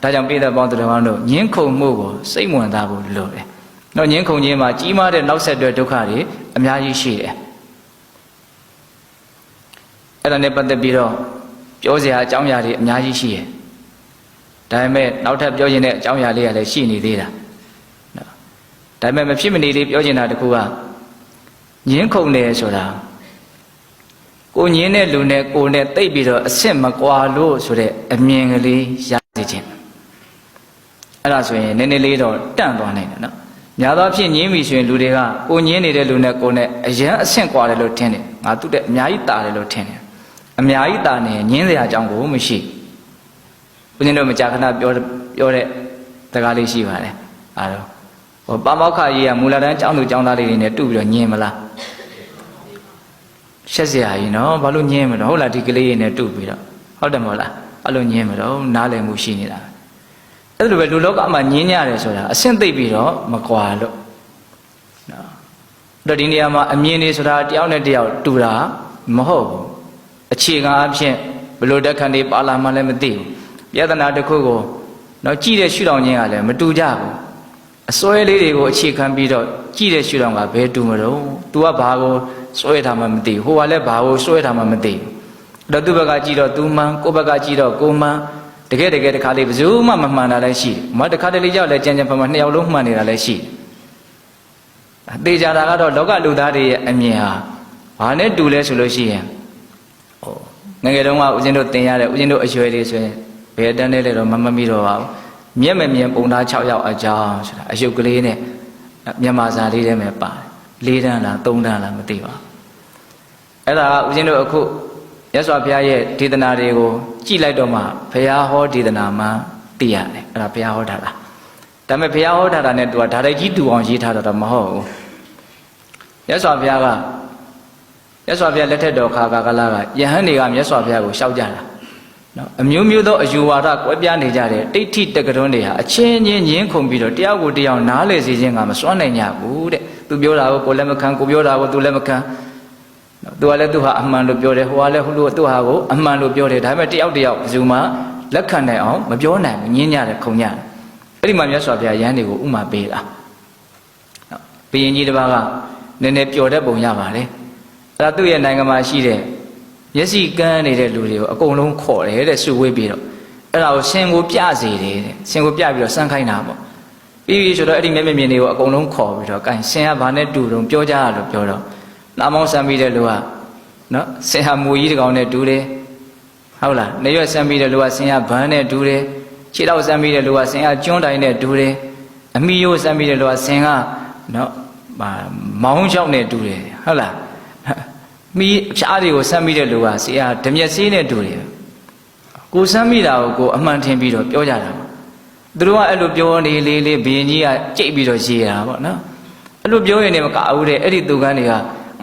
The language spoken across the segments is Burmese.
ဒါကြောင့်ပိဿပေါင်းတော်ကောင်းတို့ငင်းခုန်မှုကိုစိတ်ဝင်စားဖို့လိုတယ်နော်ငင်းခုန်ခြင်းမှာကြီးမားတဲ့နောက်ဆက်တွဲဒုက္ခတွေအများကြီးရှိတယ်အဲ့ဒါနဲ့ပတ်သက်ပြီးတော့ပြောစရာအကြောင်းအရာတွေအများကြီးရှိတယ်ဒါပေမဲ့နောက်ထပ်ပြောချင်တဲ့အကြောင်းအရာလေးကလည်းရှိနေသေးတာနော်ဒါပေမဲ့မဖြစ်မနေလေးပြောချင်တာတခုကငင်းခုန်တယ်ဆိုတာကိုညင်းတဲ့လူနဲ့ကိုနဲ့တိတ်ပြီးတော့အဆင့်မကွာလို့ဆိုတဲ့အမြင်ကလေးရစေခြင်းအဲ့ဒါဆိုရင်နည်းနည်းလေးတော့တန့်သွားနိုင်တယ်နော်များသောအားဖြင့်ညင်းပြီဆိုရင်လူတွေကကိုညင်းနေတဲ့လူနဲ့ကိုနဲ့အရန်အဆင့်ကွာတယ်လို့ထင်တယ်ငါသူ့တဲ့အများကြီးတာတယ်လို့ထင်တယ်အများကြီးတာနေညင်းစရာအကြောင်းကိုမရှိဘုရင်တို့မကြာခဏပြောတဲ့စကားလေးရှိပါတယ်အားတော့ဟိုပါမောက္ခကြီးကမူလတန်းကျောင်းသူကျောင်းသားလေးတွေနဲ့တူပြီးတော့ညင်းမလားရှက်စရာကြီးနော်ဘာလို့ညင်းမလို့ဟုတ်လားဒီကလေးနဲ့တူပြီးတော့ဟုတ်တယ်မဟုတ်လားအဲ့လိုညင်းမလို့နားလည်မှုရှိနေတာအဲ့လိုပဲလူလောကမှာညင်းရတယ်ဆိုတာအဆင့်သိပ်ပြီးတော့မကွာလို့နော်အဲ့တော့ဒီနေရာမှာအမြင်တွေဆိုတာတယောက်နဲ့တယောက်တူတာမဟုတ်ဘူးအခြေခံအဖြစ်ဘလို့တက်ခဏတွေပါလာမှလည်းမသိဘူးပြဿနာတစ်ခုကိုနော်ကြည့်တဲ့ရှုထောင့်ချင်းကလည်းမတူကြဘူးအစွဲလေးတွေကိုအခြေခံပြီးတော့ကြည့်တဲ့ရှုထောင့်ကဘယ်တူမလို့ तू ကဘာကိုစွဲထားမှမသိဘူးဟိုကလည်းဘာကိုစွဲထားမှမသိဘူးအဲ့တော့သူ့ဘက်ကကြည့်တော့ तू မှန်ကိုယ့်ဘက်ကကြည့်တော့ကိုမှန်တကယ်တခါလေးဘယ်သူမှမမှန်တာလည်းရှိတယ်မတခါတလေကြောက်လဲကြံကြံဖန်ဖန်နှစ်ယောက်လုံးမှန်နေတာလည်းရှိတယ်အသေးကြတာကတော့လောကလူသားတွေရဲ့အမြင်ဟာဘာနဲ့တူလဲဆိုလို့ရှိရင်ဟိုငယ်ငယ်တုန်းကဦးဇင်းတို့သင်ရတဲ့ဦးဇင်းတို့အရွယ်လေးဆိုရင်ဘယ်တန်းလဲလဲတော့မမိတော့ပါဘူးမျက်မမြင်ပုံသား6ယောက်အကြောင်းဆိုတာအယုတ်ကလေးနဲ့မြန်မာစာလေးထဲမှာပါတယ်4တန်းလား3တန်းလားမသိပါဘူးအဲ့ဒါဦးဇင်းတို့အခုရသော်ဘုရားရဲ့ဒေသနာတွေကိုကြည့်လိုက်တော့မှဘုရားဟောဒေသနာမှသိရတယ်အဲ့ဒါဘုရားဟောတာလားဒါပေမဲ့ဘုရားဟောတာနဲ့သူကဒါတိုက်ကြီးတူအောင်ရေးထားတာတော့မဟုတ်ဘူးရသော်ဘုရားလက်ထက်တော်ခါကာလကယဟန်တွေကမြတ်စွာဘုရားကိုရှောက်ကြတာနော်အမျိုးမျိုးသောအယူဝါဒကွဲပြားနေကြတဲ့တိဋ္ဌိတက္ကတွန်းတွေဟာအချင်းချင်းညင်းခုန်ပြီးတော့တယောက်ကိုတယောက်နားလည်စေခြင်းကမစွမ်းနိုင်ကြဘူးတဲ့သူပြောတာကိုကိုလည်းမခံကိုပြောတာကိုသူလည်းမခံသူကလည်းသူဟာအမှန်လို့ပြောတယ်ဟိုကလည်းဟိုလိုသူဟာကိုအမှန်လို့ပြောတယ်ဒါပေမဲ့တယောက်ဘယ်သူမှလက်ခံနိုင်အောင်မပြောနိုင်ဘူးညင်းကြတယ်ခုန်ကြတယ်အဲ့ဒီမှာမြတ်စွာဘုရားယဟန်တွေကိုဥမာပေးတာနော်ဘုရင်ကြီးတစ်ပါးကနည်းနည်းပျော်တတ်ပုံရပါတယ်အဲ့ဒါသူ့ရဲ့နိုင်ငံမှာရှိတဲ့မျက်စိကန်းနေတဲ့လူတွေကိုအကုန်လုံးခေါ်တယ်တဲ့စုဝေးပြီးတော့အဲ့ဒါကိုဆင်ကိုပြစေတယ်တဲ့ဆင်ကိုပြပြီးတော့စမ်းခိုင်းတာပေါ့ပြီးဆိုတော့အဲ့ဒီမျက်မြင်တွေကိုအကုန်လုံးခေါ်ပြီးတော့ gain ဆင်ကဘာနဲ့တူတုံပြောကြရလို့ပြောတော့နာမောင်းဆမ်းပြီးတဲ့လူကနော်ဆင်ဟာမူကြီးတကောင်နဲ့တူတယ်ဟုတ်လားနေရွက်ဆမ်းပြီးတဲ့လူကဆင်ကဘန်းနဲ့တူတယ်ခြေထောက်ဆမ်းပြီးတဲ့လူကဆင်ကကျွန်းတိုင်နဲ့တူတယ်အမိရိုးဆမ်းပြီးတဲ့လူကဆင်ကနော်မောင်းချောက်နဲ့တူတယ်ဟုတ်လားမိအဖျားတွေကိုဆမ်းပြီးတဲ့လူကဆရာဓမြက်ဆေးနဲ့တူတယ်ကိုဆမ်းမိတာကိုကိုအမှန်ထင်ပြီးတော့ပြောကြတာသူတို့ကအဲ့လိုပြောနေလေးလေးဘုရင်ကြီးကကြိတ်ပြီးတော့ရေးတာပေါ့နော်အဲ့လိုပြောရင်လည်းမကဘူးတဲ့အဲ့ဒီသူကန်းတွေက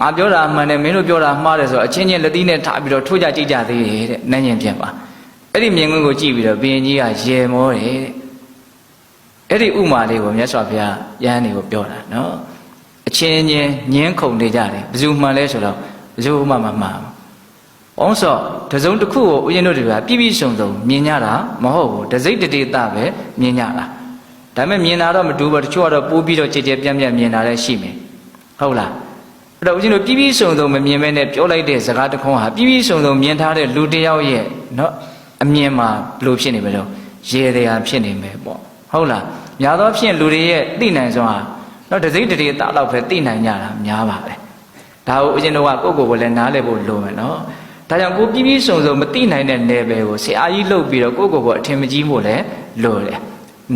ငါပြောတာအမှန်နဲ့မင်းတို့ပြောတာမှားတယ်ဆိုတော့အချင်းချင်းလက်သီးနဲ့ထားပြီးတော့ထိုးကြကြိတ်ကြသေးတယ်တဲ့နန်းရင်ပြန်ပါအဲ့ဒီမြင်ကွင်းကိုကြည့်ပြီးတော့ဘုရင်ကြီးကရေမောတယ်တဲ့အဲ့ဒီဥမာလေးကိုမြတ်စွာဘုရားယဟန်တွေကိုပြောတာနော်အချင်းချင်းညင်းခုန်နေကြတယ်ဘယ်သူမှန်လဲဆိုတော့ဘယ်သူမှမမှားဘူး။အောင်စောတစုံတစ်ခုကိုဦးဇင်းတို့တွေကပြည့်ပြည့်စုံစုံမြင်ကြတာမဟုတ်ဘူး။တစိတ်တဒေတာပဲမြင်ကြတာ။ဒါပေမဲ့မြင်တာတော့မတူဘူး။တချို့ကတော့ပိုးပြီးတော့ကြည်ကြဲပြန့်ပြန့်မြင်တာလည်းရှိမယ်။ဟုတ်လား။အဲ့တော့ဦးဇင်းတို့ပြည့်ပြည့်စုံစုံမမြင်မဲနဲ့ပြောလိုက်တဲ့စကားတစ်ခုဟာပြည့်ပြည့်စုံစုံမြင်ထားတဲ့လူတစ်ယောက်ရဲ့နော်အမြင်မှာဘယ်လိုဖြစ်နေမလဲ။ရေတရားဖြစ်နေမယ်ပေါ့။ဟုတ်လား။များသောဖြင့်လူတွေရဲ့သိနိုင်စွမ်းဟာနော်တစိတ်တဒေတာတော့ပဲသိနိုင်ကြတာများပါပဲ။ဒါကိုဦးဇင်းတို့ကကိုယ့်ကိုယ်ကိုလည်းနားလည်ဖို့လိုမယ်နော်ဒါကြောင့်ကိုပြည့်ပြည့်စုံစုံမသိနိုင်တဲ့နယ်ပယ်ကိုဆရာကြီးလှုပ်ပြီးတော့ကိုယ့်ကိုယ်ကိုအထင်မကြီးဖို့လည်းလိုတယ်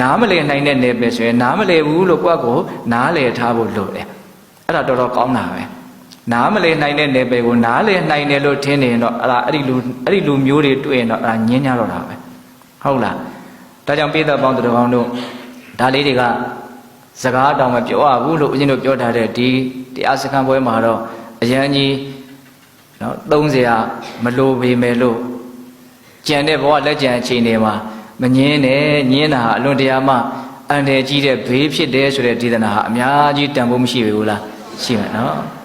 နားမလည်နိုင်တဲ့နယ်ပယ်ဆိုရင်နားမလည်ဘူးလို့ကိုယ့်ကိုနားလည်ထားဖို့လိုတယ်အဲ့ဒါတော်တော်ကောင်းတာပဲနားမလည်နိုင်တဲ့နယ်ပယ်ကိုနားလည်နိုင်တယ်လို့ထင်နေရင်တော့အဲ့ဒီလူမျိုးတွေတွေ့ရင်တော့ညင်းကြတော့တာပဲဟုတ်လားဒါကြောင့်ပိဿပေါင်းသူတော်ကောင်းတို့ဒါလေးတွေကစကားတောင်မပြောရဘူးလို့ဦးဇင်းတို့ပြောထားတဲ့ဒီတရားစခန်းပွဲမှာတော့အရန်ကြီးနော်30မလိုပေမဲ့လို့ကြံတဲ့ဘဝလက်ကြံအချိန်တွေမှာမငင်းနဲ့ညင်းတာဟာအလွန်တရာမှအန္တရာယ်ကြီးတဲ့ဘေးဖြစ်တယ်ဆိုတဲ့ဒေသနာဟာအများကြီးတန်ဖိုးမရှိဘူးလားရှိမယ်နော်